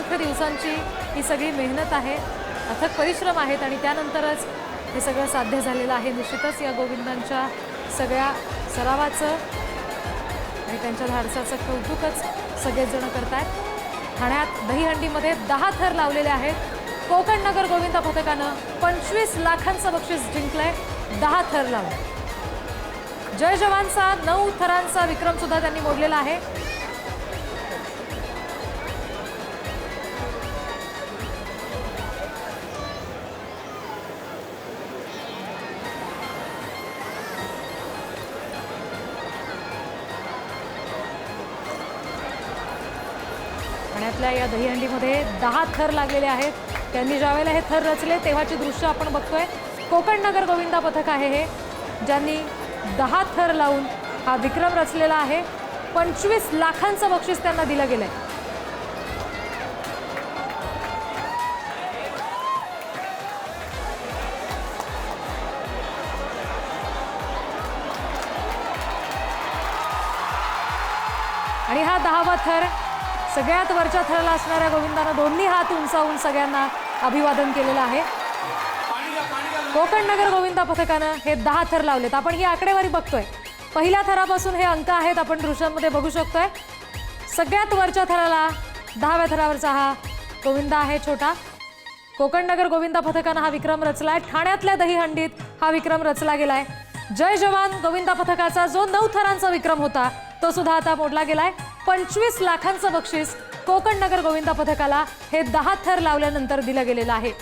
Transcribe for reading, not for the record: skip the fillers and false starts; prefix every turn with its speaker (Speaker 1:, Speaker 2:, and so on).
Speaker 1: असंख्य दिवसांची ही सगळी मेहनत आहे, अथक परिश्रम आहेत आणि त्यानंतरच हे सगळं साध्य झालेलं आहे। निश्चितच या गोविंदांच्या सगळ्या सरावाचं आणि त्यांच्या धाडसाचं कौतुकच सगळेच जण करतात। ठाण्यात दहीहंडीमध्ये 10 थर लावलेले आहेत। कोकण नगर गोविंद पथकानं 25 लाखांचं बक्षीस जिंकलंय। 10 थर लावले। जय जवानचा 9 थरांचा विक्रम सुद्धा त्यांनी मोडलेला आहे। ठाण्यातल्या या दहीहंडीमध्ये 10 थर लागलेले आहेत। त्यांनी ज्यावेळेला हे थर रचले तेव्हाची दृश्य आपण बघतोय। कोकण नगर गोविंदा पथक आहे हे, ज्यांनी 10 थर लावून हा विक्रम रचलेला आहे। 25 लाखांचं बक्षीस त्यांना दिलं गेलंय। आणि हा 10वा थर सगळ्यात वरच्या थराला असणाऱ्या गोविंदानं दोन्ही हात उंचावून सगळ्यांना अभिवादन केलेलं आहे। कोकण नगर गोविंदा पथकानं हे 10 थर लावलेत। आपण ही आकडेवारी बघतोय। पहिल्या थरापासून हे अंक आहेत, आपण दृश्यांमध्ये बघू शकतोय। सगळ्यात वरच्या थराला 10व्या थरावरचा हा गोविंदा आहे छोटा। कोकण नगर गोविंदा पथकानं हा विक्रम रचलाय। ठाण्यातल्या दहीहंडीत हा विक्रम रचला गेलाय। जय जवान गोविंदा पथकाचा जो 9 थरांचा विक्रम होता तो सुद्धा आता मोडला गेलाय। 25 लाखांचं बक्षीस कोकण नगर गोविंदा पथकाला हे 10 थर लावल्यानंतर दिलं गेलेलं आहे।